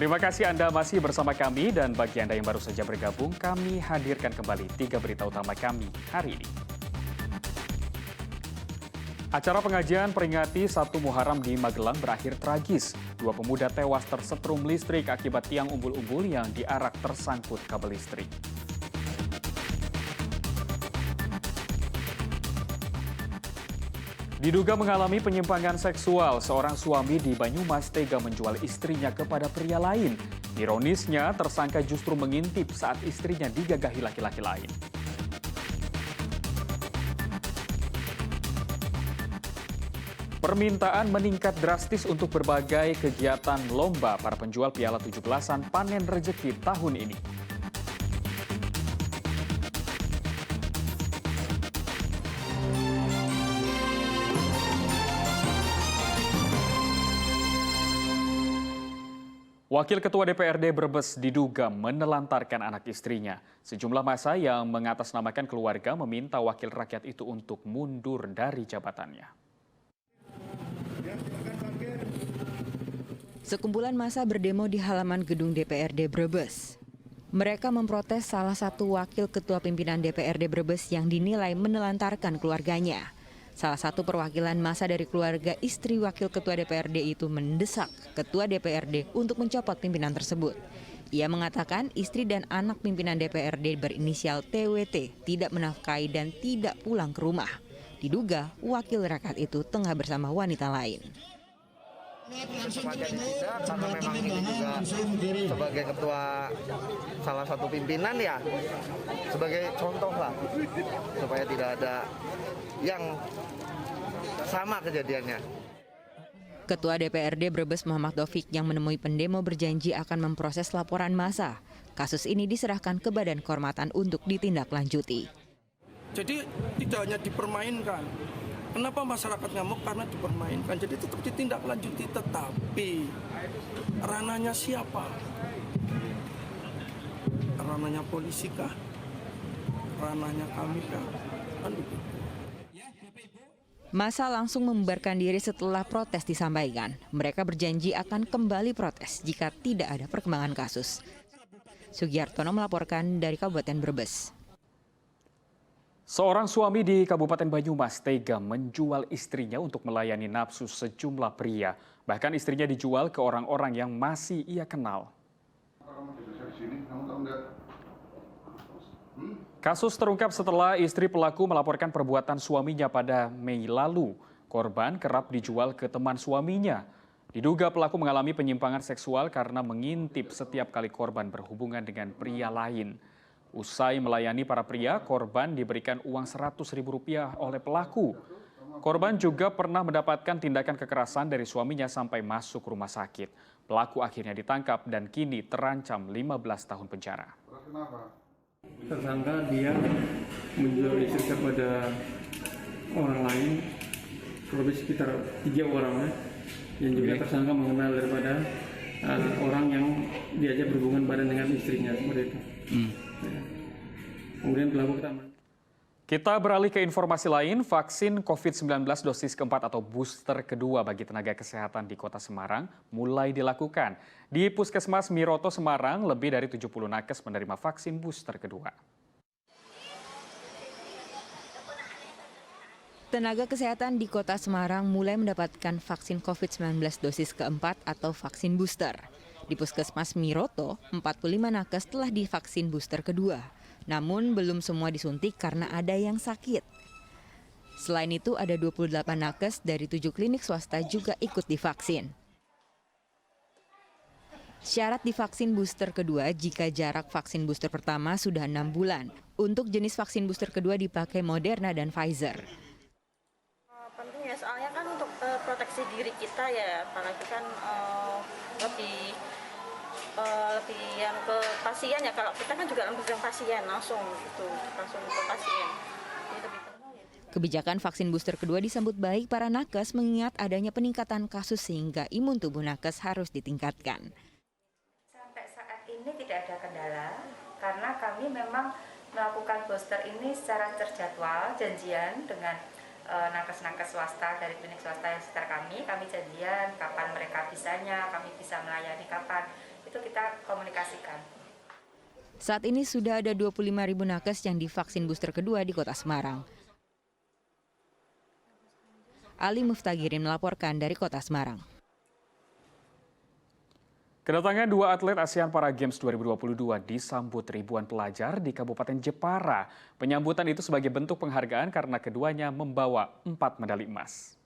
Terima kasih Anda masih bersama kami dan bagi Anda yang baru saja bergabung, kami hadirkan kembali 3 berita utama kami hari ini. Acara pengajian peringati 1 Muharram di Magelang berakhir tragis. 2 pemuda tewas tersetrum listrik akibat tiang umbul-umbul yang diarak tersangkut kabel listrik. Diduga mengalami penyimpangan seksual, seorang suami di Banyumas tega menjual istrinya kepada pria lain. Ironisnya, tersangka justru mengintip saat istrinya digagahi laki-laki lain. Permintaan meningkat drastis untuk berbagai kegiatan lomba para penjual piala 17-an panen rejeki tahun ini. Wakil Ketua DPRD Brebes diduga menelantarkan anak istrinya. Sejumlah massa yang mengatasnamakan keluarga meminta wakil rakyat itu untuk mundur dari jabatannya. Sekumpulan massa berdemo di halaman gedung DPRD Brebes. Mereka memprotes salah satu wakil ketua pimpinan DPRD Brebes yang dinilai menelantarkan keluarganya. Salah satu perwakilan massa dari keluarga istri wakil ketua DPRD itu mendesak ketua DPRD untuk mencopot pimpinan tersebut. Ia mengatakan istri dan anak pimpinan DPRD berinisial TWT tidak menafkahi dan tidak pulang ke rumah. Diduga wakil rakyat itu tengah bersama wanita lain. Sepanjang tidak, karena memang ini juga sebagai ketua salah satu pimpinan ya, sebagai contoh lah, supaya tidak ada yang sama kejadiannya. Ketua DPRD Brebes Muhammad Taufik yang menemui pendemo berjanji akan memproses laporan massa. Kasus ini diserahkan ke Badan Kehormatan untuk ditindaklanjuti. Jadi tidak hanya dipermainkan. Kenapa masyarakat ngamuk? Karena dipermainkan. Jadi tetap ditindaklanjuti, tetapi ranahnya siapa? Ranahnya polisi kah? Ranahnya kami kah? Kan begitu. Massa langsung membubarkan diri setelah protes disampaikan. Mereka berjanji akan kembali protes jika tidak ada perkembangan kasus. Sugiartono melaporkan dari Kabupaten Brebes. Seorang suami di Kabupaten Banyumas tega menjual istrinya untuk melayani nafsu sejumlah pria. Bahkan istrinya dijual ke orang-orang yang masih ia kenal. Kasus terungkap setelah istri pelaku melaporkan perbuatan suaminya pada Mei lalu. Korban kerap dijual ke teman suaminya. Diduga pelaku mengalami penyimpangan seksual karena mengintip setiap kali korban berhubungan dengan pria lain. Usai melayani para pria, korban diberikan uang Rp100.000 oleh pelaku. Korban juga pernah mendapatkan tindakan kekerasan dari suaminya sampai masuk rumah sakit. Pelaku akhirnya ditangkap dan kini terancam 15 tahun penjara. Tersangka dia menjual istri kepada orang lain, kurang sekitar 3 orang yang juga tersangka mengenal daripada orang yang diajak berhubungan badan dengan istrinya seperti itu. Kemudian pelaku ketangkap. Kita beralih ke informasi lain, vaksin COVID-19 dosis keempat atau booster kedua bagi tenaga kesehatan di Kota Semarang mulai dilakukan. Di Puskesmas Miroto Semarang, lebih dari 70 nakes menerima vaksin booster kedua. Tenaga kesehatan di Kota Semarang mulai mendapatkan vaksin COVID-19 dosis keempat atau vaksin booster. Di Puskesmas Miroto, 45 nakes telah divaksin booster kedua. Namun belum semua disuntik karena ada yang sakit. Selain itu ada 28 nakes dari 7 klinik swasta juga ikut divaksin. Syarat divaksin booster kedua jika jarak vaksin booster pertama sudah 6 bulan. Untuk jenis vaksin booster kedua dipakai Moderna dan Pfizer. Penting ya, soalnya kan untuk proteksi diri kita ya, apalagi kan lebih yang ke pasien ya. Kalau kita kan juga lebih ke pasien langsung ke pasien. Kebijakan vaksin booster kedua disambut baik para nakes mengingat adanya peningkatan kasus sehingga imun tubuh nakes harus ditingkatkan. Sampai saat ini tidak ada kendala karena kami memang melakukan booster ini secara terjadwal, janjian dengan nakes-nakes swasta dari klinik swasta yang sekitar kami janjian kapan mereka bisanya, kami bisa melayani kapan. itu kita komunikasikan. Saat ini sudah ada 25.000 nakes yang divaksin booster kedua di Kota Semarang. Ali Muftagirin melaporkan dari Kota Semarang. Kedatangan dua atlet ASEAN Para Games 2022 disambut ribuan pelajar di Kabupaten Jepara. Penyambutan itu sebagai bentuk penghargaan karena keduanya membawa 4 medali emas.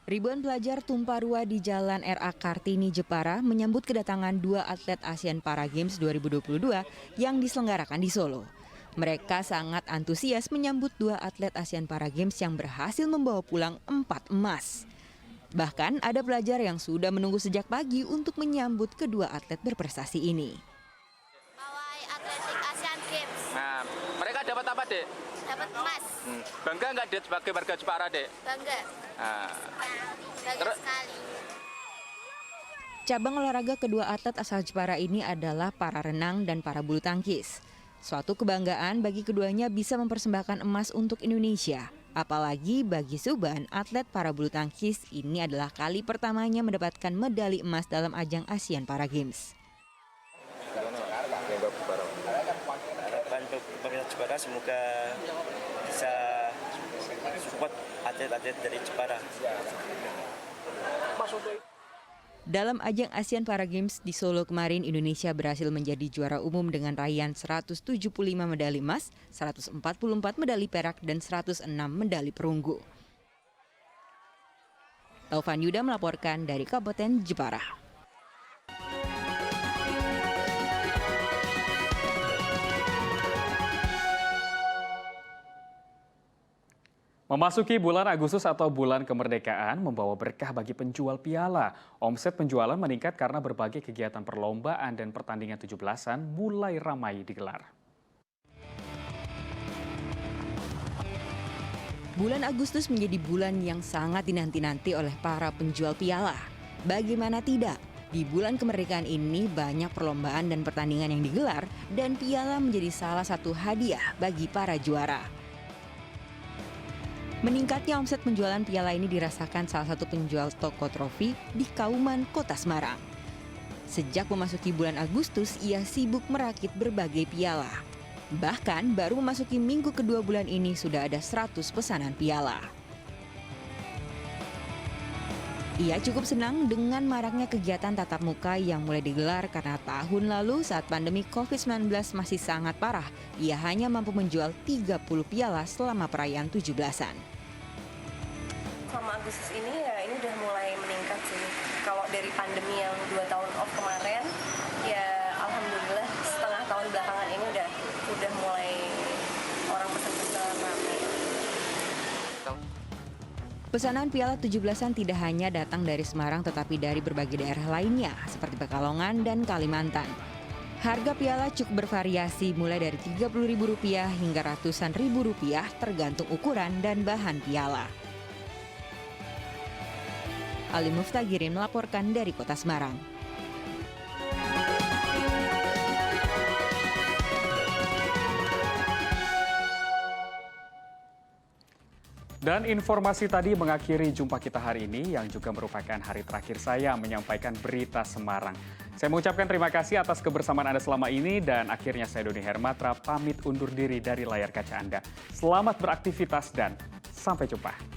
Ribuan pelajar tumpah ruah di Jalan RA Kartini, Jepara menyambut kedatangan dua atlet ASEAN Para Games 2022 yang diselenggarakan di Solo. Mereka sangat antusias menyambut dua atlet ASEAN Para Games yang berhasil membawa pulang 4 emas. Bahkan ada pelajar yang sudah menunggu sejak pagi untuk menyambut kedua atlet berprestasi ini. Pawai atletik ASEAN Games. Nah, mereka dapat apa, Dek? Dapat emas. Bangga nggak, Dek, sebagai warga Jepara, Dek? Bangga. Bangga sekali. Cabang olahraga kedua atlet asal Jepara ini adalah para renang dan para bulu tangkis. Suatu kebanggaan bagi keduanya bisa mempersembahkan emas untuk Indonesia. Apalagi bagi Suban, atlet para bulu tangkis ini adalah kali pertamanya mendapatkan medali emas dalam ajang ASEAN Para Games. Harapan untuk pemerintah Jepara semoga bisa support atlet-atlet dari Jepara. Dalam ajang ASEAN Para Games di Solo kemarin, Indonesia berhasil menjadi juara umum dengan raihan 175 medali emas, 144 medali perak, dan 106 medali perunggu. Taufan Yuda melaporkan dari Kabupaten Jepara. Memasuki bulan Agustus atau bulan kemerdekaan membawa berkah bagi penjual piala. Omset penjualan meningkat karena berbagai kegiatan perlombaan dan pertandingan 17-an mulai ramai digelar. Bulan Agustus menjadi bulan yang sangat dinanti-nanti oleh para penjual piala. Bagaimana tidak? Di bulan kemerdekaan ini banyak perlombaan dan pertandingan yang digelar dan piala menjadi salah satu hadiah bagi para juara. Meningkatnya omset penjualan piala ini dirasakan salah satu penjual toko trofi di Kauman, Kota Semarang. Sejak memasuki bulan Agustus, ia sibuk merakit berbagai piala. Bahkan baru memasuki minggu kedua bulan ini sudah ada 100 pesanan piala. Ia cukup senang dengan maraknya kegiatan tatap muka yang mulai digelar karena tahun lalu saat pandemi COVID-19 masih sangat parah, ia hanya mampu menjual 30 piala selama perayaan 17-an. Selama Agustus ini ya ini udah mulai meningkat sih. Kalau dari pandemi yang 2 tahun off kemarin, ya alhamdulillah setengah tahun belakangan ini udah mulai orang pesan-pesan ramai. Pesanan piala 17-an tidak hanya datang dari Semarang tetapi dari berbagai daerah lainnya seperti Pekalongan dan Kalimantan. Harga piala cukup bervariasi mulai dari Rp30.000 hingga ratusan ribu rupiah tergantung ukuran dan bahan piala. Ali Muftagirin melaporkan dari Kota Semarang. Dan informasi tadi mengakhiri jumpa kita hari ini yang juga merupakan hari terakhir saya menyampaikan berita Semarang. Saya mengucapkan terima kasih atas kebersamaan Anda selama ini dan akhirnya saya Doni Hermatra pamit undur diri dari layar kaca Anda. Selamat beraktivitas dan sampai jumpa.